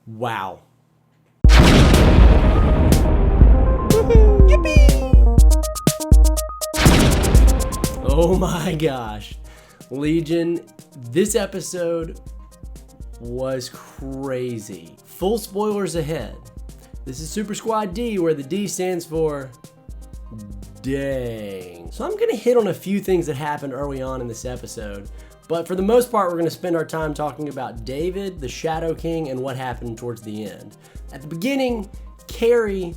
Wow. Oh my gosh. Legion, this episode was crazy. Full spoilers ahead. This is Super Squad D, where the D stands for dang. So I'm gonna hit on a few things that happened early on in this episode, but for the most part, we're gonna spend our time talking about David, the Shadow King, and what happened towards the end. At the beginning, Carrie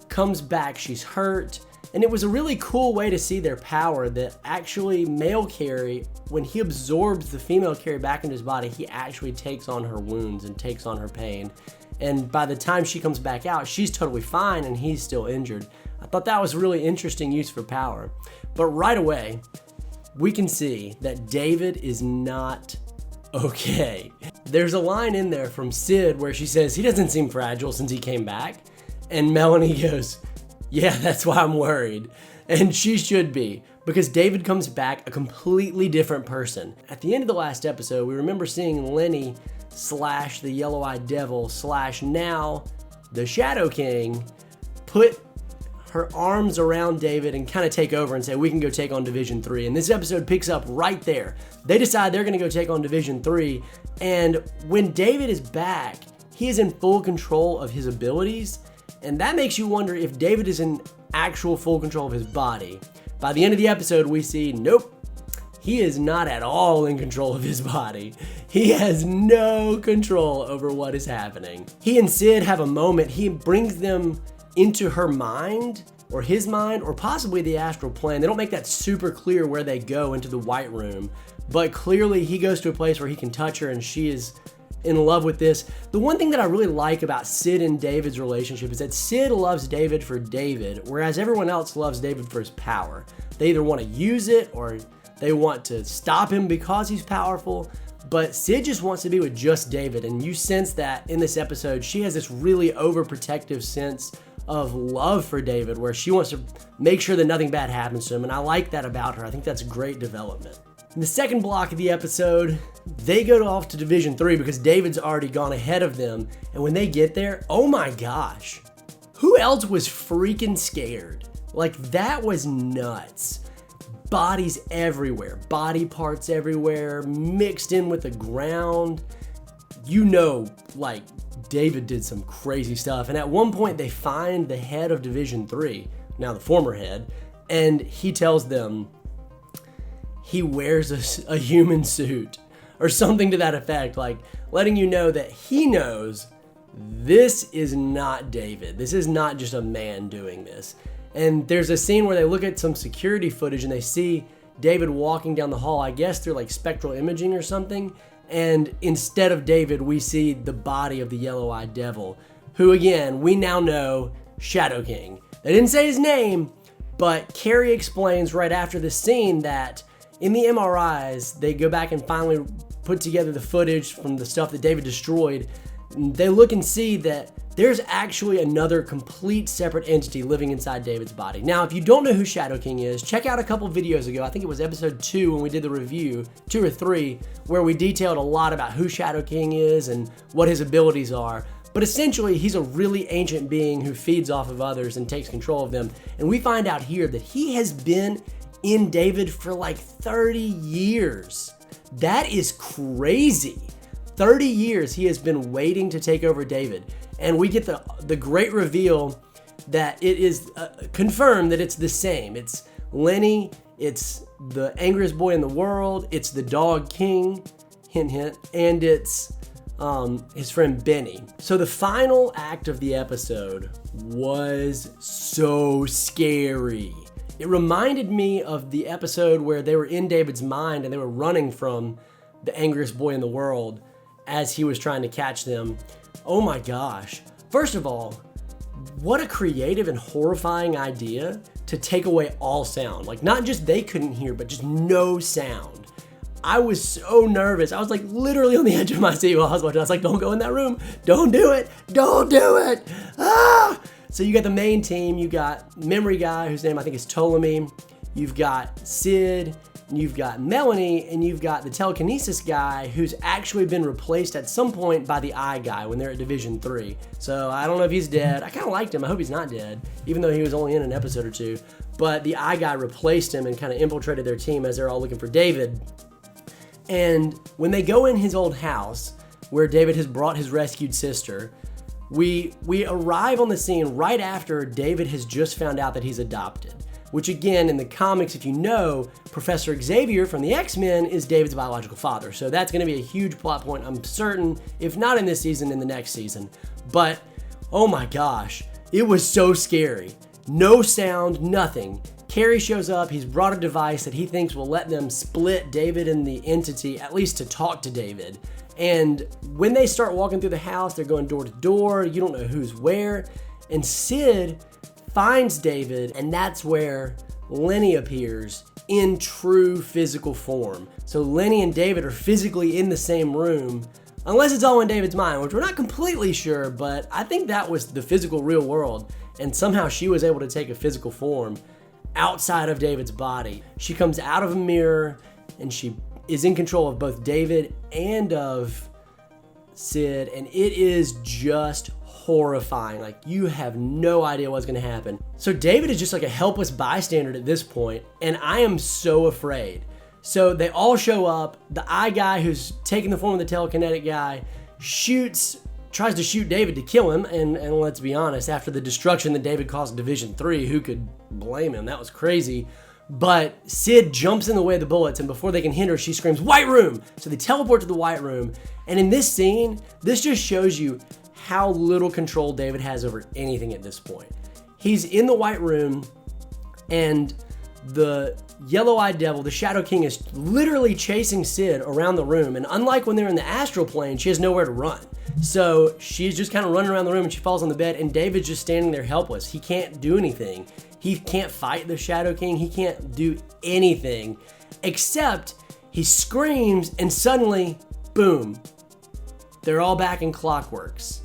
comes back, she's hurt, and it was a really cool way to see their power that actually male Carrie, when he absorbs the female Carrie back into his body, he actually takes on her wounds and takes on her pain. And by the time she comes back out, she's totally fine and he's still injured. I thought that was a really interesting use for power. But right away, we can see that David is not okay. There's a line in there from Sid where she says, he doesn't seem fragile since he came back. And Melanie goes, yeah, that's why I'm worried. And she should be, because David comes back a completely different person. At the end of the last episode, we remember seeing Lenny / the Yellow-Eyed Devil / now the Shadow King put her arms around David and kind of take over and say, we can go take on Division 3. And this episode picks up right there. They decide they're going to go take on Division 3. And when David is back, he is in full control of his abilities. And that makes you wonder if David is in actual full control of his body. By the end of the episode, we see, nope, he is not at all in control of his body. He has no control over what is happening. He and Sid have a moment. He brings them into her mind, or his mind, or possibly the astral plane. They don't make that super clear where they go into the White Room, but clearly he goes to a place where he can touch her and she is in love with this. The one thing that I really like about Sid and David's relationship is that Sid loves David for David, whereas everyone else loves David for his power. They either want to use it or they want to stop him because he's powerful, but Sid just wants to be with just David, and you sense that in this episode. She has this really overprotective sense of love for David, where she wants to make sure that nothing bad happens to him, and I like that about her. I think that's great development. In the second block of the episode, they go off to Division 3 because David's already gone ahead of them, and when they get there, oh my gosh, who else was freaking scared? Like, that was nuts. Bodies everywhere, body parts everywhere, mixed in with the ground. You know, like, David did some crazy stuff. And at one point, they find the head of Division 3, now the former head, and he tells them he wears a human suit or something to that effect, like letting you know that he knows this is not David. This is not just a man doing this. And there's a scene where they look at some security footage and they see David walking down the hall, I guess through like spectral imaging or something. And instead of David, we see the body of the Yellow-Eyed Devil, who again, we now know Shadow King. They didn't say his name, but Carrie explains right after this scene that in the MRIs, they go back and finally put together the footage from the stuff that David destroyed. They look and see that there's actually another complete separate entity living inside David's body. Now, if you don't know who Shadow King is, check out a couple videos ago. I think it was episode 2 when we did the review, 2 or 3, where we detailed a lot about who Shadow King is and what his abilities are. But essentially, he's a really ancient being who feeds off of others and takes control of them. And we find out here that he has been in David for like 30 years. That is crazy. 30 years he has been waiting to take over David. And we get the great reveal that it is confirmed that it's the same. It's Lenny, it's the angriest boy in the world, it's the Dog King, hint hint, and it's his friend Benny. So the final act of the episode was so scary. It reminded me of the episode where they were in David's mind and they were running from the angriest boy in the world as he was trying to catch them. Oh my gosh. First of all, what a creative and horrifying idea to take away all sound. Like, not just they couldn't hear, but just no sound. I was so nervous. I was like literally on the edge of my seat while I was watching. I was like, don't go in that room. Don't do it. Don't do it. Ah! So you got the main team. You got Memory Guy, whose name I think is Ptolemy. You've got Sid. you've got Melanie, and you've got the telekinesis guy who's actually been replaced at some point by the eye guy when they're at Division 3. So I don't know if he's dead. I kind of liked him. I hope he's not dead, even though he was only in an episode or two. But the eye guy replaced him and kind of infiltrated their team as they're all looking for David. And when they go in his old house, where David has brought his rescued sister, we arrive on the scene right after David has just found out that he's adopted. Which again, in the comics, if you know, Professor Xavier from the X-Men is David's biological father. So that's gonna be a huge plot point, I'm certain, if not in this season, in the next season. But, oh my gosh, it was so scary. No sound, nothing. Carrie shows up, he's brought a device that he thinks will let them split David and the entity, at least to talk to David. And when they start walking through the house, they're going door to door, you don't know who's where, and Sid finds David, and that's where Lenny appears in true physical form. So Lenny and David are physically in the same room, unless it's all in David's mind, which we're not completely sure, but I think that was the physical real world, and somehow she was able to take a physical form outside of David's body. She comes out of a mirror, and she is in control of both David and of Sid, and it is just horrifying. Like, you have no idea what's gonna happen. So David is just like a helpless bystander at this point, and I am so afraid. So they all show up. The eye guy, who's taking the form of the telekinetic guy, tries to shoot David to kill him, and let's be honest, after the destruction that David caused in Division 3, who could blame him? That was crazy. But Sid jumps in the way of the bullets, and before they can hit her, she screams, "White Room!" So they teleport to the White Room, and in this scene, this just shows you how little control David has over anything at this point. He's in the White Room, and the yellow-eyed devil, the Shadow King, is literally chasing Sid around the room, and unlike when they're in the astral plane, she has nowhere to run. So she's just kind of running around the room, and she falls on the bed, and David's just standing there helpless. He can't do anything. He can't fight the Shadow King. He can't do anything, except he screams, and suddenly, boom, they're all back in Clockworks.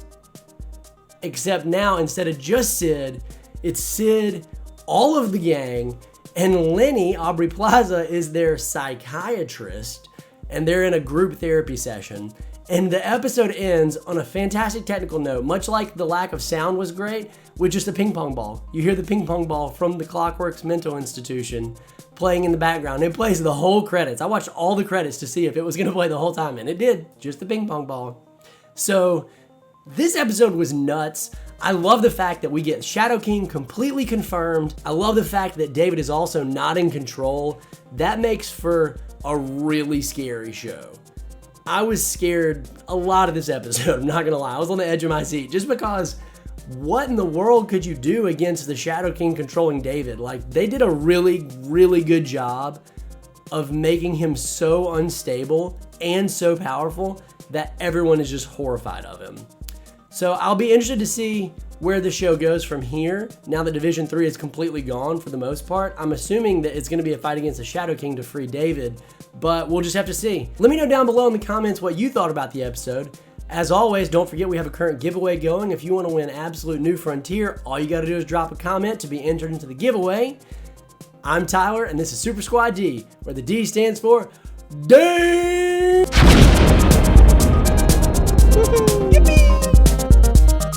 Except now, instead of just Sid, it's Sid, all of the gang, and Lenny, Aubrey Plaza, is their psychiatrist, and they're in a group therapy session. And the episode ends on a fantastic technical note, much like the lack of sound was great, with just a ping pong ball. You hear the ping pong ball from the Clockworks Mental Institution playing in the background. It plays the whole credits. I watched all the credits to see if it was gonna play the whole time, and it did, just the ping pong ball. So this episode was nuts. I love the fact that we get Shadow King completely confirmed. I love the fact that David is also not in control. That makes for a really scary show. I was scared a lot of this episode, I'm not gonna lie. I was on the edge of my seat just because what in the world could you do against the Shadow King controlling David? Like, they did a really, really good job of making him so unstable and so powerful that everyone is just horrified of him. So I'll be interested to see where the show goes from here. Now that Division 3 is completely gone for the most part, I'm assuming that it's gonna be a fight against the Shadow King to free David, but we'll just have to see. Let me know down below in the comments what you thought about the episode. As always, don't forget we have a current giveaway going. If you wanna win Absolute New Frontier, all you gotta do is drop a comment to be entered into the giveaway. I'm Tyler, and this is Super Squad D, where the D stands for D!